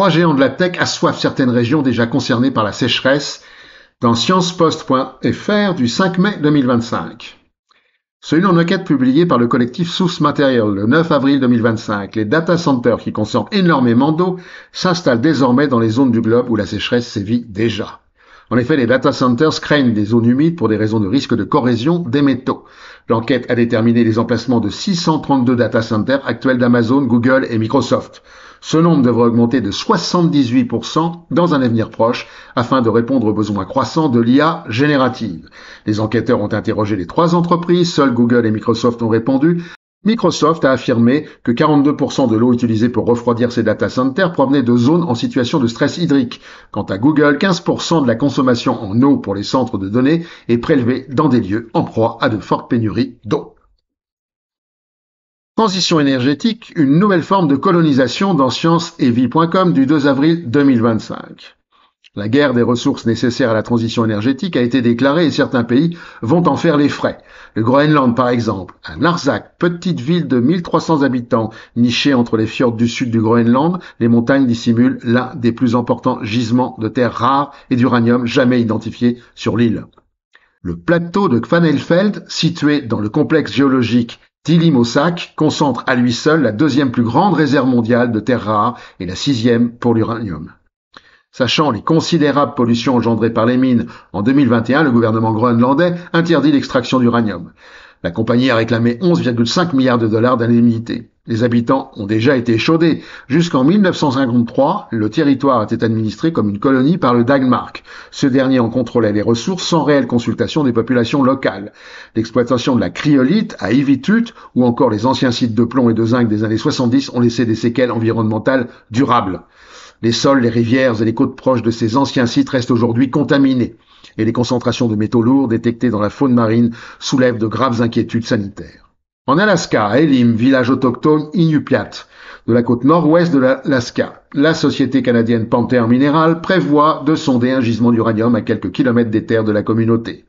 Trois géants de la tech assoiffent certaines régions déjà concernées par la sécheresse dans sciencepost.fr du 5 mai 2025. Selon une enquête publiée par le collectif Source Material le 9 avril 2025, les data centers qui consomment énormément d'eau s'installent désormais dans les zones du globe où la sécheresse sévit déjà. En effet, les data centers craignent des zones humides pour des raisons de risque de corrosion des métaux. L'enquête a déterminé les emplacements de 632 data centers actuels d'Amazon, Google et Microsoft. Ce nombre devrait augmenter de 78% dans un avenir proche afin de répondre aux besoins croissants de l'IA générative. Les enquêteurs ont interrogé les trois entreprises, seuls Google et Microsoft ont répondu. Microsoft a affirmé que 42% de l'eau utilisée pour refroidir ses data centers provenait de zones en situation de stress hydrique. Quant à Google, 15% de la consommation en eau pour les centres de données est prélevée dans des lieux en proie à de fortes pénuries d'eau. Transition énergétique, une nouvelle forme de colonisation dans science-et-vie.com du 2 avril 2025. La guerre des ressources nécessaires à la transition énergétique a été déclarée et certains pays vont en faire les frais. Le Groenland, par exemple, à Narsak, petite ville de 1300 habitants, nichée entre les fjords du sud du Groenland, les montagnes dissimulent l'un des plus importants gisements de terres rares et d'uranium jamais identifiés sur l'île. Le plateau de Kvanefjeld, situé dans le complexe géologique Tillimosak, concentre à lui seul la deuxième plus grande réserve mondiale de terres rares et la sixième pour l'uranium. Sachant les considérables pollutions engendrées par les mines, en 2021, le gouvernement groenlandais interdit l'extraction d'uranium. La compagnie a réclamé 11,5 milliards de dollars d'indemnités. Les habitants ont déjà été échaudés. Jusqu'en 1953, le territoire était administré comme une colonie par le Danemark. Ce dernier en contrôlait les ressources sans réelle consultation des populations locales. L'exploitation de la cryolite à Ivitut ou encore les anciens sites de plomb et de zinc des années 70 ont laissé des séquelles environnementales durables. Les sols, les rivières et les côtes proches de ces anciens sites restent aujourd'hui contaminés et les concentrations de métaux lourds détectées dans la faune marine soulèvent de graves inquiétudes sanitaires. En Alaska, à Elim, village autochtone Inupiat, de la côte nord-ouest de l'Alaska, la société canadienne Panther Mineral prévoit de sonder un gisement d'uranium à quelques kilomètres des terres de la communauté.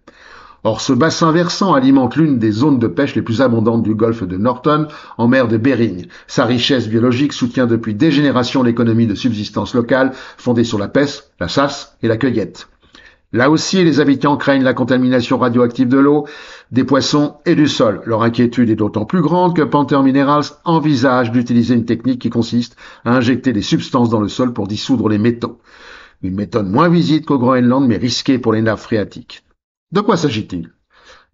Or, ce bassin versant alimente l'une des zones de pêche les plus abondantes du golfe de Norton, en mer de Bering. Sa richesse biologique soutient depuis des générations l'économie de subsistance locale, fondée sur la pêche, la chasse et la cueillette. Là aussi, les habitants craignent la contamination radioactive de l'eau, des poissons et du sol. Leur inquiétude est d'autant plus grande que Panther Minerals envisage d'utiliser une technique qui consiste à injecter des substances dans le sol pour dissoudre les métaux. Une méthode moins visible qu'au Groenland, mais risquée pour les nappes phréatiques. De quoi s'agit-il?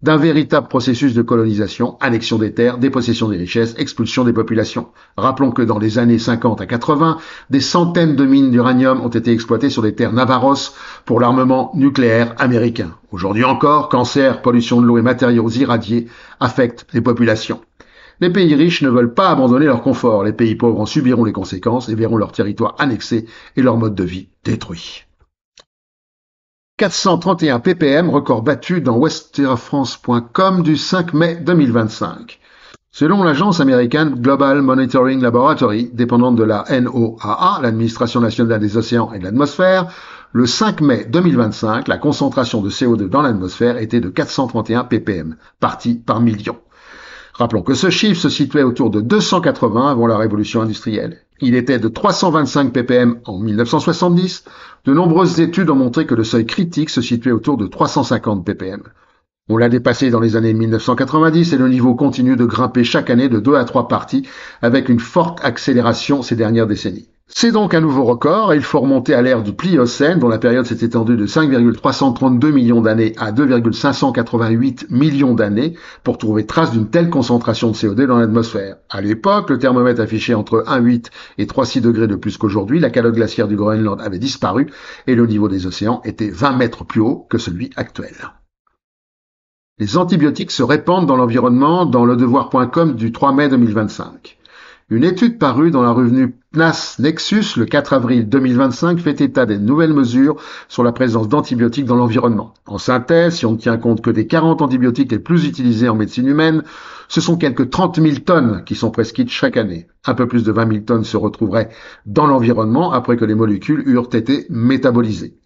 D'un véritable processus de colonisation, annexion des terres, dépossession des richesses, expulsion des populations. Rappelons que dans les années 50 à 80, des centaines de mines d'uranium ont été exploitées sur les terres Navarros pour l'armement nucléaire américain. Aujourd'hui encore, cancer, pollution de l'eau et matériaux irradiés affectent les populations. Les pays riches ne veulent pas abandonner leur confort. Les pays pauvres en subiront les conséquences et verront leur territoire annexé et leur mode de vie détruit. 431 ppm, record battu dans westerfrance.com du 5 mai 2025. Selon l'agence américaine Global Monitoring Laboratory, dépendante de la NOAA, l'Administration nationale des océans et de l'atmosphère, le 5 mai 2025, la concentration de CO2 dans l'atmosphère était de 431 ppm, partie par million. Rappelons que ce chiffre se situait autour de 280 avant la révolution industrielle. Il était de 325 ppm en 1970. De nombreuses études ont montré que le seuil critique se situait autour de 350 ppm. On l'a dépassé dans les années 1990 et le niveau continue de grimper chaque année de 2 à 3 parties avec une forte accélération ces dernières décennies. C'est donc un nouveau record et il faut remonter à l'ère du Pliocène dont la période s'est étendue de 5,332 millions d'années à 2,588 millions d'années pour trouver trace d'une telle concentration de CO2 dans l'atmosphère. À l'époque, le thermomètre affichait entre 1,8 et 3,6 degrés de plus qu'aujourd'hui, la calotte glaciaire du Groenland avait disparu et le niveau des océans était 20 mètres plus haut que celui actuel. Les antibiotiques se répandent dans l'environnement dans ledevoir.com du 3 mai 2025. Une étude parue dans la revue PNAS Nexus le 4 avril 2025 fait état des nouvelles mesures sur la présence d'antibiotiques dans l'environnement. En synthèse, si on ne tient compte que des 40 antibiotiques les plus utilisés en médecine humaine, ce sont quelques 30 000 tonnes qui sont prescrites chaque année. Un peu plus de 20 000 tonnes se retrouveraient dans l'environnement après que les molécules eurent été métabolisées.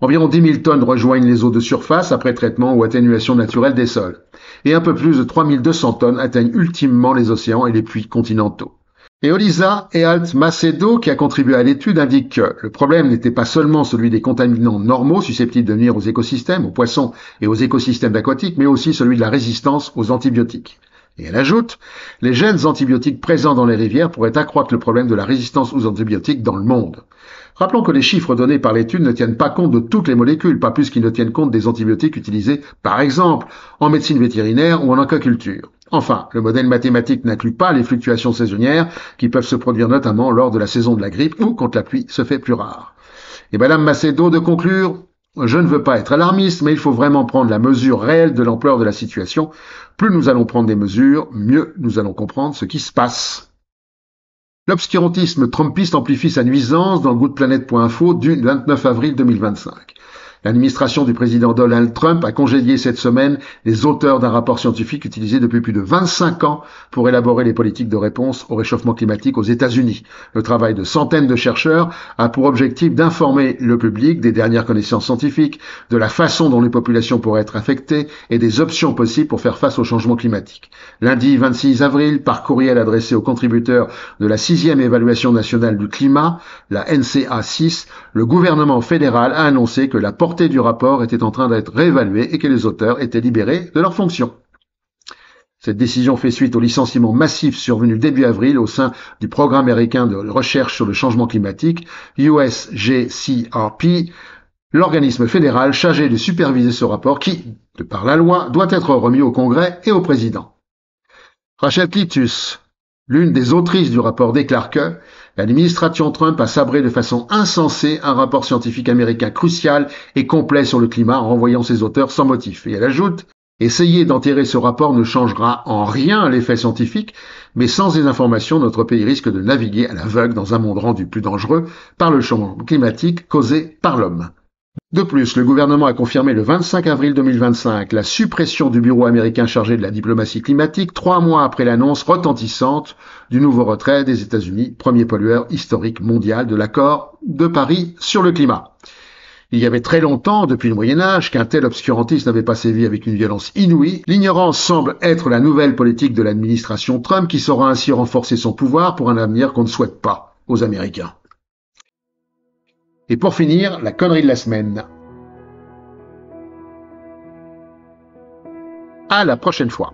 Environ 10 000 tonnes rejoignent les eaux de surface après traitement ou atténuation naturelle des sols. Et un peu plus de 3 200 tonnes atteignent ultimement les océans et les puits continentaux. Eolisa et Alt Macedo, qui a contribué à l'étude, indiquent que le problème n'était pas seulement celui des contaminants normaux susceptibles de nuire aux écosystèmes, aux poissons et aux écosystèmes aquatiques, mais aussi celui de la résistance aux antibiotiques. Et elle ajoute, les gènes antibiotiques présents dans les rivières pourraient accroître le problème de la résistance aux antibiotiques dans le monde. Rappelons que les chiffres donnés par l'étude ne tiennent pas compte de toutes les molécules, pas plus qu'ils ne tiennent compte des antibiotiques utilisés, par exemple, en médecine vétérinaire ou en aquaculture. Enfin, le modèle mathématique n'inclut pas les fluctuations saisonnières qui peuvent se produire notamment lors de la saison de la grippe ou quand la pluie se fait plus rare. Et Madame Macedo de conclure, je ne veux pas être alarmiste, mais il faut vraiment prendre la mesure réelle de l'ampleur de la situation. Plus nous allons prendre des mesures, mieux nous allons comprendre ce qui se passe. L'obscurantisme trumpiste amplifie sa nuisance dans goodplanet.info du 29 avril 2025. L'administration du président Donald Trump a congédié cette semaine les auteurs d'un rapport scientifique utilisé depuis plus de 25 ans pour élaborer les politiques de réponse au réchauffement climatique aux États-Unis. Le travail de centaines de chercheurs a pour objectif d'informer le public des dernières connaissances scientifiques, de la façon dont les populations pourraient être affectées et des options possibles pour faire face au changement climatique. Lundi 26 avril, par courriel adressé aux contributeurs de la 6e évaluation nationale du climat, la NCA 6, le gouvernement fédéral a annoncé que la portée du rapport était en train d'être réévaluée et que les auteurs étaient libérés de leurs fonctions. Cette décision fait suite au licenciement massif survenu début avril au sein du programme américain de recherche sur le changement climatique, USGCRP, l'organisme fédéral chargé de superviser ce rapport qui, de par la loi, doit être remis au Congrès et au président. Rachel Clitus, l'une des autrices du rapport, déclare que l'administration Trump a sabré de façon insensée un rapport scientifique américain crucial et complet sur le climat en renvoyant ses auteurs sans motif. Et elle ajoute, essayer d'enterrer ce rapport ne changera en rien l'effet scientifique, mais sans ces informations, notre pays risque de naviguer à l'aveugle dans un monde rendu plus dangereux par le changement climatique causé par l'homme. De plus, le gouvernement a confirmé le 25 avril 2025 la suppression du bureau américain chargé de la diplomatie climatique 3 mois après l'annonce retentissante du nouveau retrait des États-Unis, premier pollueur historique mondial de l'accord de Paris sur le climat. Il y avait très longtemps, depuis le Moyen-Âge, qu'un tel obscurantisme n'avait pas sévi avec une violence inouïe. L'ignorance semble être la nouvelle politique de l'administration Trump qui saura ainsi renforcer son pouvoir pour un avenir qu'on ne souhaite pas aux Américains. Et pour finir, la connerie de la semaine. À la prochaine fois.